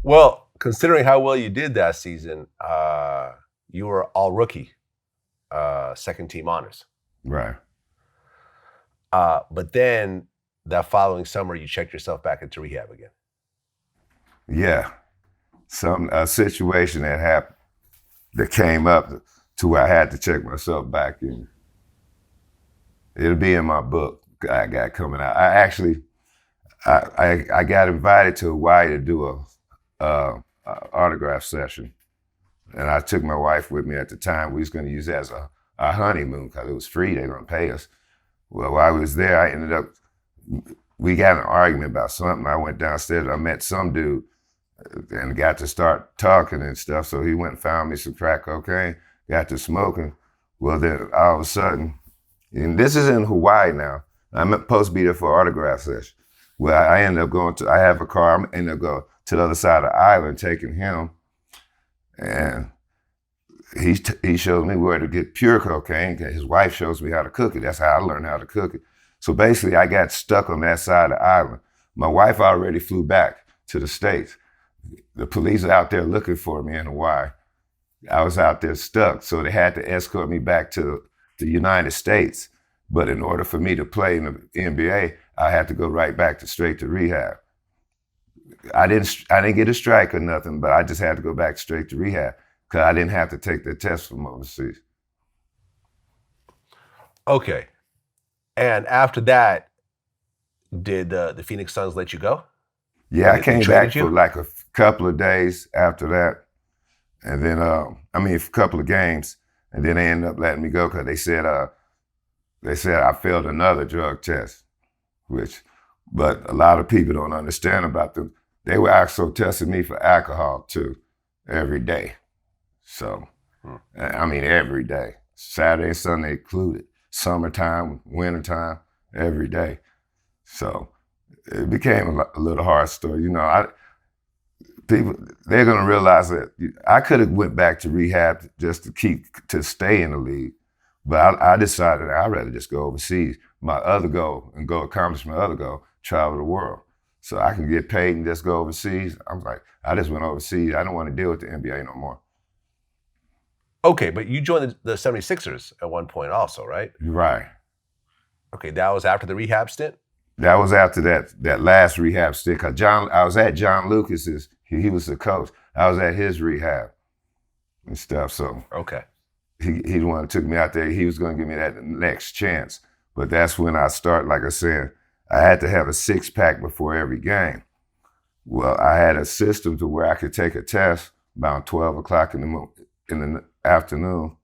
Well, considering how well you did that season, you were all rookie, second team honors. Right. But then that following summer, you checked yourself back into rehab again. Yeah. A situation that happened that came up to where I had to check myself back in. It'll be in my book I got coming out. I got invited to Hawaii to do a autograph session, and I took my wife with me at the time. We was going to use it as a honeymoon because it was free. They're going to pay us. Well, while I was there, we got in an argument about something. I went downstairs. I met some dude and got to start talking and stuff. So he went and found me some crack cocaine, got to smoking. Well, then all of a sudden, and this is in Hawaii now. I'm supposed to be there for an autograph session. Well, I ended up I have a car, I ended up going to the other side of the island, taking him. And he showed me where to get pure cocaine. His wife shows me how to cook it. That's how I learned how to cook it. So basically, I got stuck on that side of the island. My wife already flew back to the States. The police are out there looking for me in Hawaii. I was out there stuck, so they had to escort me back to the United States. But in order for me to play in the NBA, I had to go right back straight to rehab. I didn't get a strike or nothing, but I just had to go back straight to rehab because I didn't have to take the test from overseas. Okay. And after that, did the Phoenix Suns let you go? Yeah, I came back traded you? for like a couple of days after that. And then, a couple of games. And then they ended up letting me go because they said I failed another drug test, but a lot of people don't understand about them. They were also testing me for alcohol too, every day. So, every day, Saturday, Sunday included, summertime, wintertime, every day. So it became a little hard story. People, they're gonna realize that I could have went back to rehab just to stay in the league, but I decided I'd rather just go overseas. My other goal, and go accomplish my other goal, travel the world. So I can get paid and just go overseas. I'm like, I just went overseas. I don't want to deal with the NBA no more. Okay, but you joined the 76ers at one point also, right? Right. Okay, that was after the rehab stint? That was after that last rehab stint. Cause I was at John Lucas's. He was the coach. I was at his rehab and stuff. So okay, he the one that took me out there. He was going to give me that next chance. But that's when I start. Like I said, I had to have a 6-pack before every game. Well, I had a system to where I could take a test about 12 o'clock in the afternoon,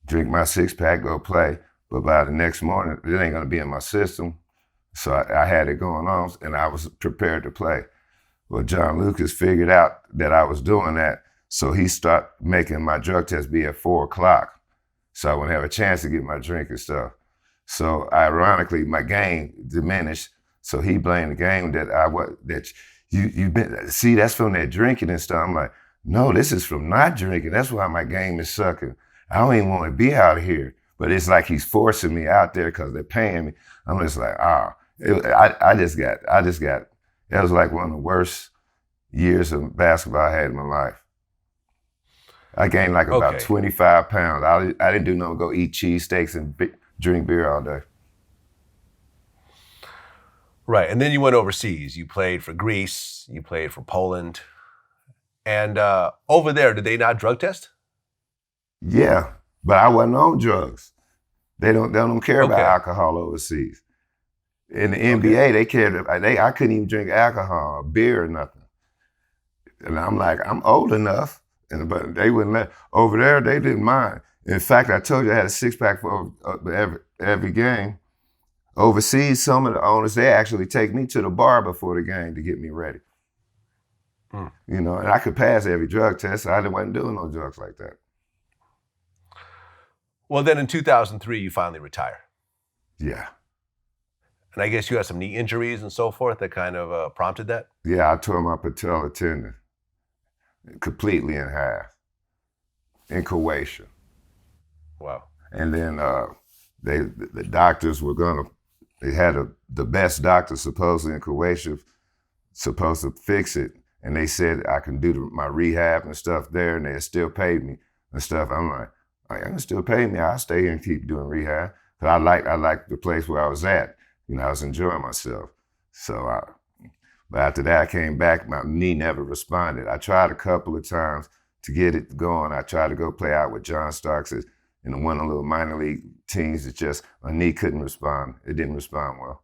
drink my 6-pack, go play. But by the next morning, it ain't going to be in my system. So I had it going on, and I was prepared to play. Well, John Lucas figured out that I was doing that, so he started making my drug test be at 4 o'clock, so I wouldn't have a chance to get my drink and stuff. So ironically, my game diminished. So he blamed the game you've been. See, that's from that drinking and stuff. I'm like, no, this is from not drinking. That's why my game is sucking. I don't even want to be out here. But it's like he's forcing me out there because they're paying me. I'm just like, I just got. That was like one of the worst years of basketball I had in my life. I gained like about 25 pounds. I didn't do nothing but go eat cheesesteaks and drink beer all day. Right, and then you went overseas. You played for Greece. You played for Poland. And over there, did they not drug test? Yeah, but I wasn't on drugs. They don't care about alcohol overseas. In the NBA, they cared. I couldn't even drink alcohol, or beer, or nothing. And I'm like, I'm old enough, but they wouldn't let. Over there, they didn't mind. In fact, I told you I had a 6-pack for every game. Overseas, some of the owners, they actually take me to the bar before the game to get me ready. And I could pass every drug test. So I wasn't doing no drugs like that. Well, then in 2003, you finally retire. Yeah. And I guess you had some knee injuries and so forth that kind of prompted that? Yeah, I tore my patellar tendon completely in half in Croatia. Wow. And then the doctors were they had the best doctor supposedly in Croatia supposed to fix it. and they said I can do my rehab and stuff there, and they still paid me and stuff. I'm like, I can still pay me. I'll stay here and keep doing rehab. Cause I like the place where I was at. You know, I was enjoying myself. So, but after that, I came back. My knee never responded. I tried a couple of times to get it going. I tried to go play out with John Starks in one of the little minor league teams. It's just my knee couldn't respond. It didn't respond well.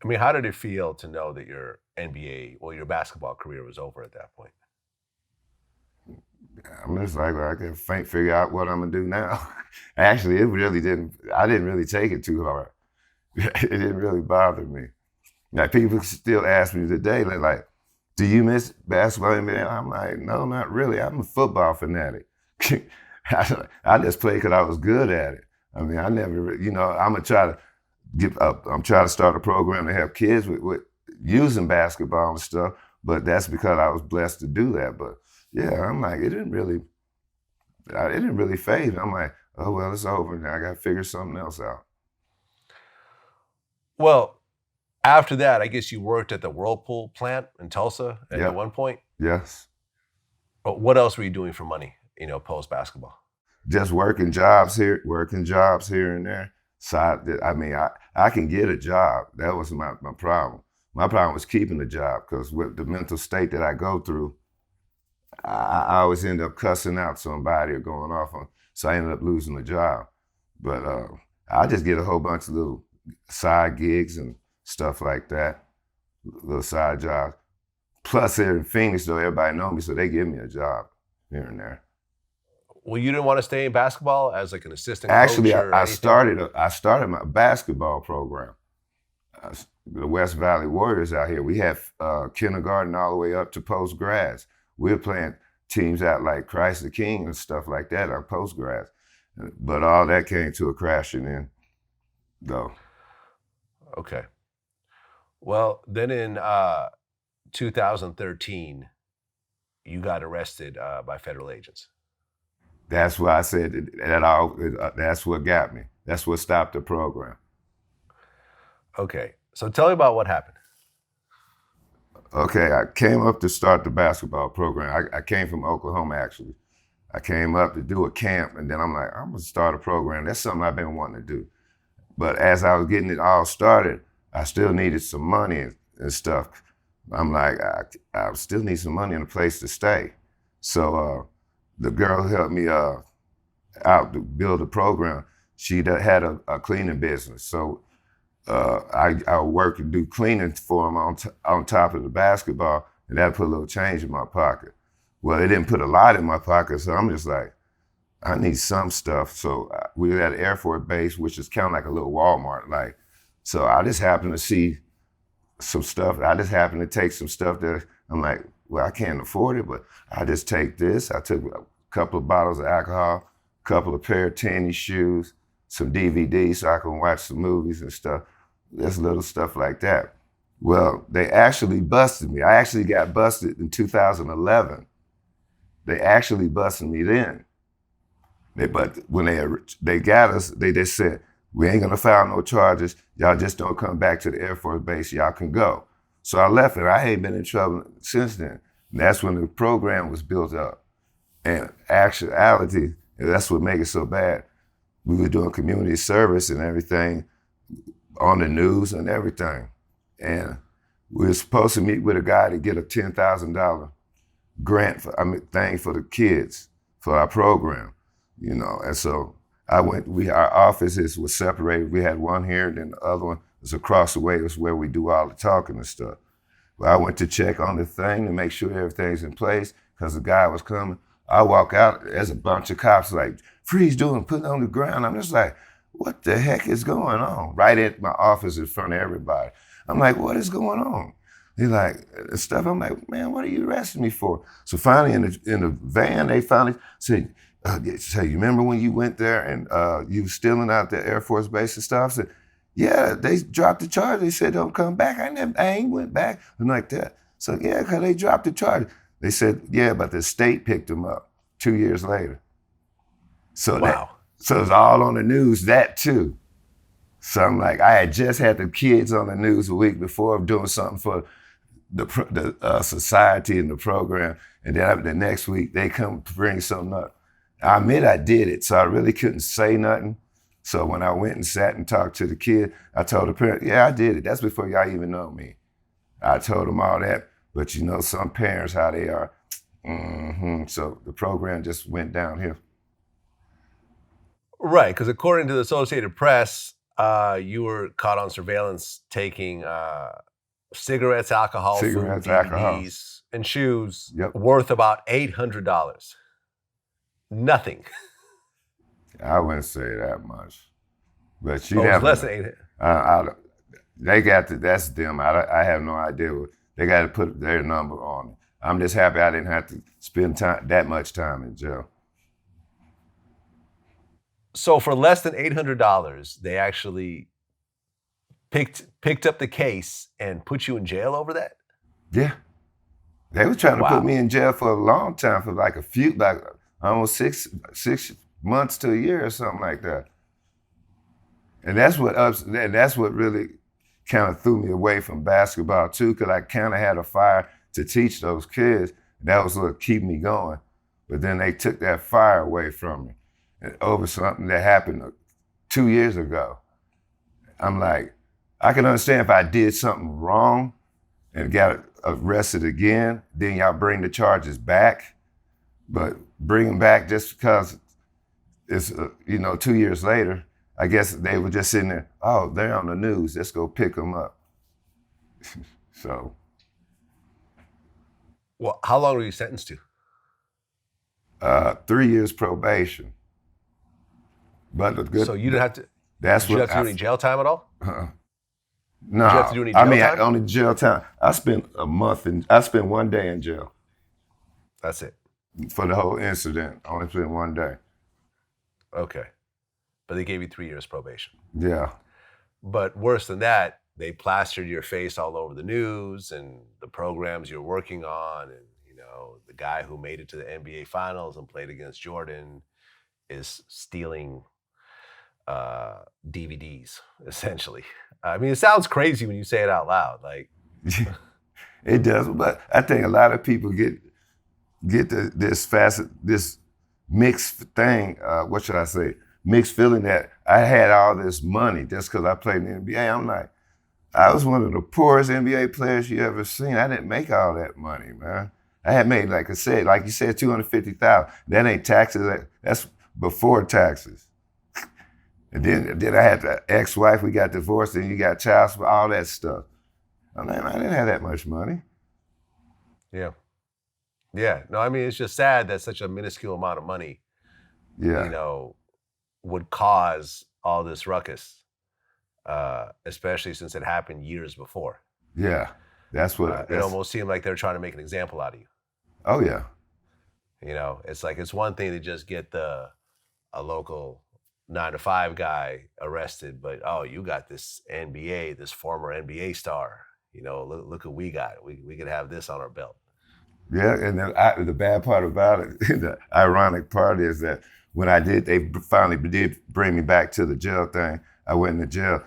I mean, how did it feel to know that your NBA, well, your basketball career was over at that point? I'm just like, well, I can figure out what I'm gonna do now. Actually, I didn't really take it too hard. It didn't really bother me. Like people still ask me today, they're like, do you miss basketball? I'm like, no, not really. I'm a football fanatic. I just played because I was good at it. I mean, I never, I'm gonna try to I'm trying to start a program to help kids with using basketball and stuff, but that's because I was blessed to do that. But yeah, I'm like, it didn't really phase me. I'm like, oh, well, it's over now. I got to figure something else out. Well, after that, I guess you worked at the Whirlpool plant in Tulsa at one point? Yes. But what else were you doing for money, post basketball? Just working jobs here and there. So I can get a job. That was my problem. My problem was keeping the job because with the mental state that I go through, I always end up cussing out somebody or going off on. So I ended up losing the job. But I just get a whole bunch of little side gigs and stuff like that, little side jobs. Plus here in Phoenix, though, everybody knows me, so they give me a job here and there. Well, you didn't want to stay in basketball as like an assistant coach? Actually, I started my basketball program. The West Valley Warriors out here, we have kindergarten all the way up to post-grads. We're playing teams out like Christ the King and stuff like that on post-grads. But all that came to a crashing end, though. Okay. Well, then in 2013, you got arrested by federal agents. That's why I said that's what got me. That's what stopped the program. Okay. So tell me about what happened. Okay, I came up to start the basketball program. I came from Oklahoma, actually. I came up to do a camp, and then I'm like, I'm going to start a program. That's something I've been wanting to do. But as I was getting it all started, I still needed some money and stuff. I'm like, I still need some money and a place to stay. So the girl who helped me out to build a program, she had a cleaning business. So I work and do cleaning for them on top of the basketball, and that put a little change in my pocket. Well, it didn't put a lot in my pocket, so I'm just like, I need some stuff. So we were at Air Force Base, which is kind of like a little Walmart. So I just happened to see some stuff. I just happened to take some stuff that I'm like, well, I can't afford it, but I just take this. I took a couple of bottles of alcohol, a couple of pair of tennis shoes, some DVDs so I can watch some movies and stuff. Just little stuff like that. Well, they actually busted me. I actually got busted in 2011. They actually busted me then. But when they got us, they just said, we ain't gonna file no charges. Y'all just don't come back to the Air Force Base. Y'all can go. So I left it. I ain't been in trouble since then. And that's when the program was built up. And actuality, that's what made it so bad. We were doing community service and everything on the news and everything. And we were supposed to meet with a guy to get a $10,000 grant thing for the kids for our program, And so I went. Our offices were separated. We had one here, and then the other one was across the way. It was where we do all the talking and stuff. Well, I went to check on the thing to make sure everything's in place because the guy was coming. I walk out. There's a bunch of cops like, freeze, doing, put it on the ground. I'm just like, what the heck is going on? Right at my office in front of everybody. I'm like, what is going on? He's like, stuff. I'm like, man, what are you arresting me for? So finally in the van, they finally said, you remember when you went there and you were stealing out the Air Force Base and stuff? I said, yeah, they dropped the charge. They said, don't come back. I ain't went back. And like that. So yeah, because they dropped the charge. They said, yeah, but the state picked them up 2 years later. So wow. So it's all on the news, that too. So I'm like, I had just had the kids on the news a week before doing something for the society and the program, and then the next week they come bring something up. I admit I did it, so I really couldn't say nothing. So when I went and sat and talked to the kid, I told the parent, yeah, I did it. That's before y'all even know me. I told them all that, but you know some parents, how they are. So the program just went downhill. Right, because according to the Associated Press, you were caught on surveillance taking cigarettes, alcohol, Cigarettes, food, alcohol. DVDs, and shoes Yep. worth about $800. Nothing. I wouldn't say that much, but you Oh, it was never less know. than 800. They got to, that's them. I have no idea. They got to put their number on it. I'm just happy I didn't have to spend that much time in jail. So for less than $800, they actually picked up the case and put you in jail over that? Yeah. They were trying to Wow. put me in jail for a long time, for like almost six months to a year or something like that. And that's what really kind of threw me away from basketball too, because I kind of had a fire to teach those kids. That was what kept me going. But then they took that fire away from me over something that happened 2 years ago. I'm like, I can understand if I did something wrong and got arrested again, then y'all bring the charges back. But bring them back just because it's, 2 years later, I guess they were just sitting there, oh, they're on the news, let's go pick them up. So. Well, how long were you sentenced to? 3 years probation. But the good. So you didn't have to. That's did you what have to do any jail time at all? No, Did you have to do any jail time? only jail time. I spent a month I spent 1 day in jail That's it. for the whole incident. I only spent 1 day. Okay. But they gave you 3 years probation. Yeah. But worse than that, they plastered your face all over the news and the programs you're working on. And, the guy who made it to the NBA Finals and played against Jordan is stealing DVDs, essentially. I mean, it sounds crazy when you say it out loud. Like, It does, but I think a lot of people get this mixed thing. What should I say? Mixed feeling that I had all this money just because I played in the NBA. I'm like, I was one of the poorest NBA players you ever seen. I didn't make all that money, man. I had made, like you said, $250,000. That ain't taxes. That's before taxes. And then I had the ex-wife. We got divorced, and you got child support, all that stuff. I didn't have that much money. yeah. Yeah. No, I mean, it's just sad that such a minuscule amount of money, Yeah. would cause all this ruckus, especially since it happened years before. Yeah. That's what. It almost seemed like they're trying to make an example out of you. Oh yeah. It's like it's one thing to just get a local 9-to-5 guy arrested, but you got this former NBA star. Look what we got. We could have this on our belt. Yeah, and the bad part about it, the ironic part is that when they finally did bring me back to the jail thing, I went into jail,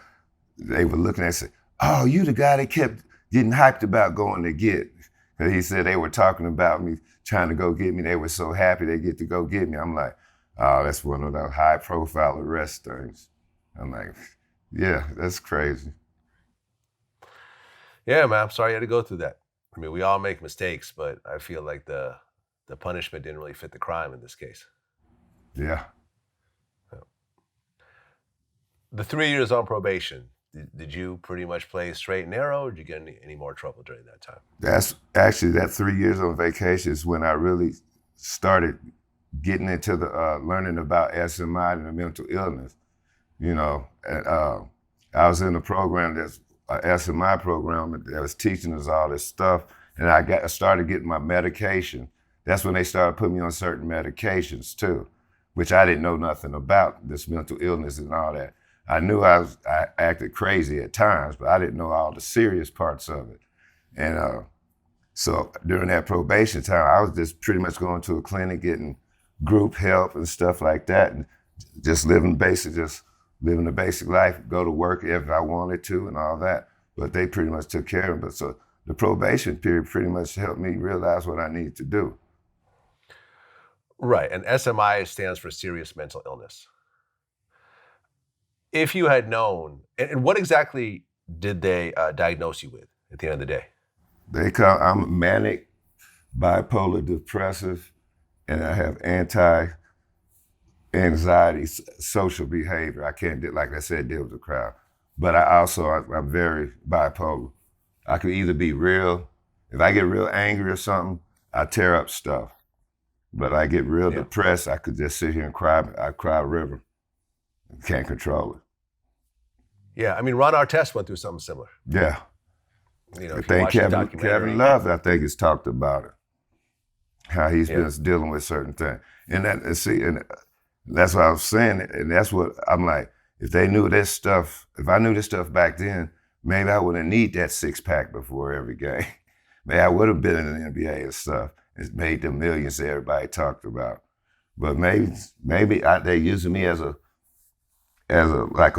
they were looking and said, oh, you the guy they kept getting hyped about going to get. Because he said they were talking about me, trying to go get me. They were so happy they get to go get me. I'm like, oh, that's one of those high profile arrest things. I'm like, yeah, that's crazy. Yeah, man, I'm sorry you had to go through that. I mean, we all make mistakes, but I feel like the punishment didn't really fit the crime in this case. Yeah. The 3 years on probation, did you pretty much play straight and narrow, or did you get any more trouble during that time? That's actually, that 3 years on vacation is when I really started getting into the learning about SMI and the mental illness. I was in a program that's an SMI program that was teaching us all this stuff, and I started getting my medication. That's when they started putting me on certain medications too, which I didn't know nothing about, this mental illness and all that. I knew I acted crazy at times, but I didn't know all the serious parts of it. And so during that probation time, I was just pretty much going to a clinic, getting group help and stuff like that, and just living the basic life, go to work if I wanted to and all that. But they pretty much took care of it. But so the probation period pretty much helped me realize what I need to do. Right. And SMI stands for serious mental illness. If you had known, and what exactly did they diagnose you with at the end of the day? I'm manic, bipolar depressive, and I have anxiety, social behavior. I can't, like I said, deal with the crowd. But I'm very bipolar. I could either be if I get real angry or something, I tear up stuff. But I get real depressed, I could just sit here and cry. I cry a river. Can't control it. Yeah, I mean, Ron Artest went through something similar. Yeah. You know, I if you think watch the documentary. Kevin Love, I think, has talked about it. How he's been dealing with certain things. And that's what I was saying. And that's what I'm like, if I knew this stuff back then, maybe I wouldn't need that 6-pack before every game. Maybe I would have been in the NBA and stuff. It's made the millions that everybody talked about. But maybe they're using me as a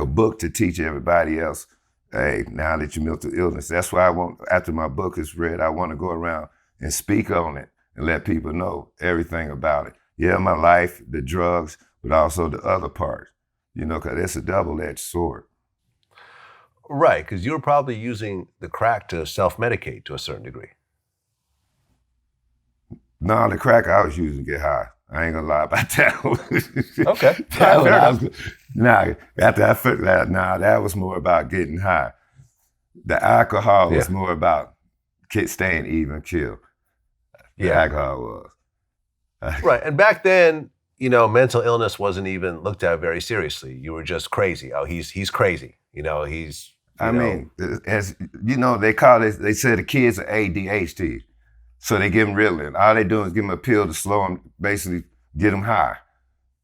book to teach everybody else, hey, now that you mental illness. That's why after my book is read, I want to go around and speak on it and let people know everything about it. Yeah, my life, the drugs, but also the other part, because it's a double-edged sword. Right, because you were probably using the crack to self-medicate to a certain degree. No, the crack I was using to get high. I ain't gonna lie about that. Okay. Fair enough. After I figured that was more about getting high. The alcohol was more about staying even kill. The alcohol was. Right, and back then, mental illness wasn't even looked at very seriously. You were just crazy. Oh, he's crazy. I mean, as you know, they say the kids are ADHD. So they give them Ritalin. All they do is give them a pill to slow them, basically get them high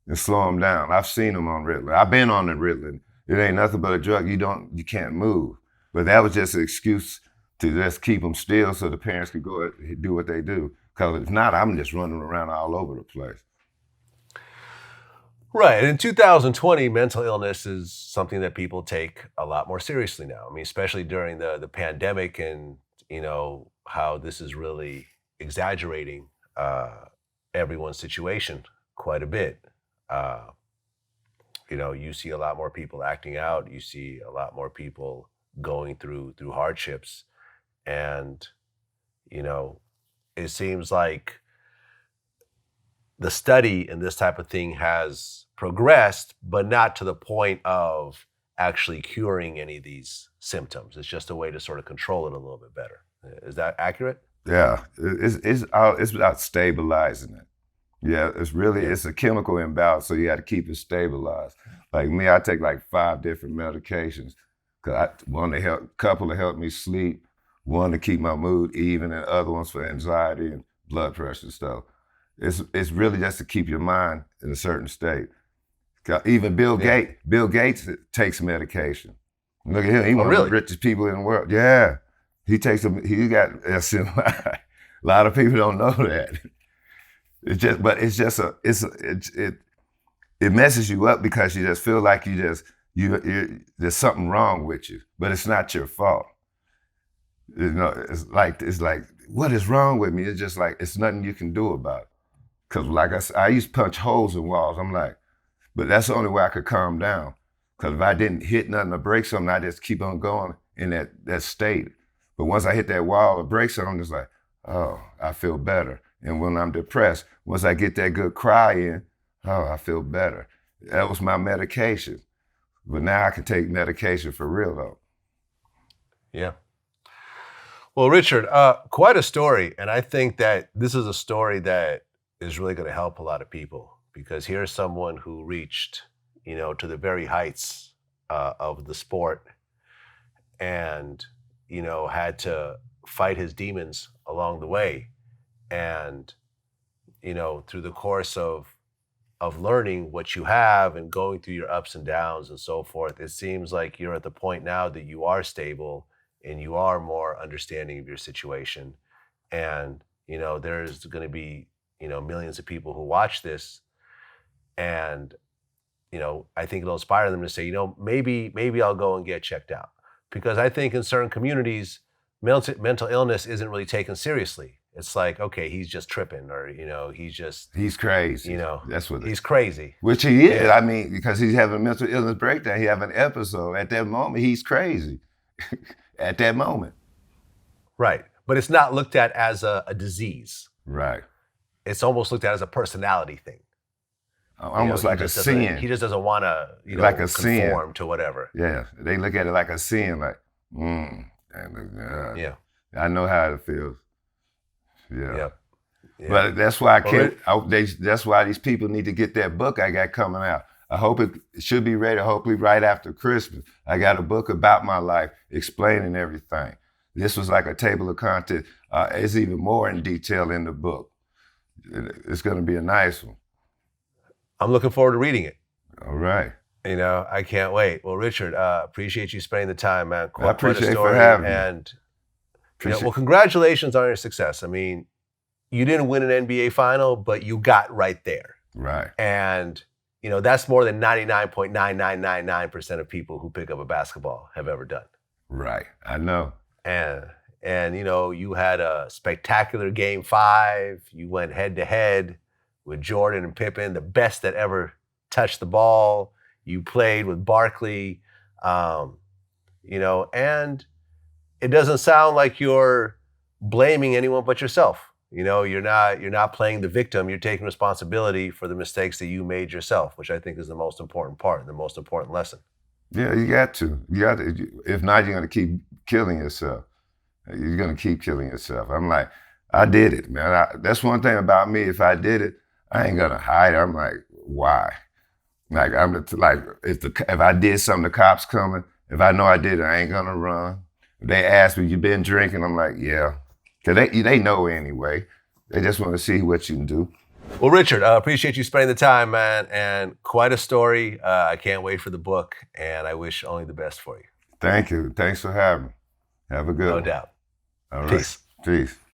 and slow them down. I've seen them on Ritalin. I've been on the Ritalin. It ain't nothing but a drug. You can't move. But that was just an excuse to just keep them still so the parents could go and do what they do. Because if not, I'm just running around all over the place. Right. And in 2020, mental illness is something that people take a lot more seriously now. I mean, especially during the pandemic and, how this is really exaggerating everyone's situation quite a bit. You see a lot more people acting out. You see a lot more people going through hardships. And, it seems like the study in this type of thing has progressed, but not to the point of actually curing any of these symptoms. It's just a way to sort of control it a little bit better. Is that accurate? Yeah, it's about stabilizing it. Yeah, it's a chemical imbalance, so you got to keep it stabilized. Like me, I take like 5 different medications. Couple to help me sleep, one to keep my mood even, and other ones for anxiety and blood pressure stuff. It's really just to keep your mind in a certain state. Even Bill Gates takes medication. Look at him, he's one of the richest people in the world. Yeah. He got SMI. A lot of people don't know that. It messes you up because you just feel like there's something wrong with you, but it's not your fault. It's like, what is wrong with me? It's just like, it's nothing you can do about it. Cause like I said, I used to punch holes in walls. I'm like, but that's the only way I could calm down. Cause if I didn't hit nothing or break something, I just keep on going in that state. But once I hit that wall or break something, I'm just like, oh, I feel better. And when I'm depressed, once I get that good cry in, oh, I feel better. That was my medication. But now I can take medication for real though. Yeah. Well, Richard, quite a story. And I think that this is a story that is really going to help a lot of people, because here's someone who reached, to the very heights of the sport and, had to fight his demons along the way. And, through the course of learning what you have and going through your ups and downs and so forth, it seems like you're at the point now that you are stable and you are more understanding of your situation. And, there's going to be, millions of people who watch this. And, I think it'll inspire them to say, maybe I'll go and get checked out. Because I think in certain communities, mental illness isn't really taken seriously. It's like, okay, he's just tripping, or he's crazy. That's what he's crazy. Which he is. Yeah. I mean, because he's having a mental illness breakdown. He have an episode at that moment. He's crazy at that moment. Right, but it's not looked at as a disease. Right. It's almost looked at as a personality thing. Almost like a sin. He just doesn't want to, like a conform sin to whatever. Yeah, they look at it like a sin, like, yeah. I know how it feels. Yeah. Yep. Yeah. But that's why that's why these people need to get that book I got coming out. I hope it should be ready, hopefully right after Christmas. I got a book about my life, explaining everything. This was like a table of contents. It's even more in detail in the book. It's going to be a nice one. I'm looking forward to reading it. All right. I can't wait. Well, Richard, appreciate you spending the time, man. I appreciate it for having me. And well, congratulations on your success. I mean, you didn't win an NBA final, but you got right there. Right. And that's more than 99.9999% of people who pick up a basketball have ever done. Right. I know. And you had a spectacular Game 5. You went head to head with Jordan and Pippen, the best that ever touched the ball. You played with Barkley, and it doesn't sound like you're blaming anyone but yourself. You're not playing the victim. You're taking responsibility for the mistakes that you made yourself, which I think is the most important part, the most important lesson. Yeah, you got to. If not, you're going to keep killing yourself. You're going to keep killing yourself. I'm like, I did it, man. That's one thing about me. If I did it, I ain't going to hide it. I'm like, why? Like, if I did something, the cops coming. If I know I did it, I ain't going to run. If they ask me, you been drinking? I'm like, yeah. Because they know anyway. They just want to see what you can do. Well, Richard, I appreciate you spending the time, man. And quite a story. I can't wait for the book. And I wish only the best for you. Thank you. Thanks for having me. Have a good one. No doubt. All right. Peace. Peace.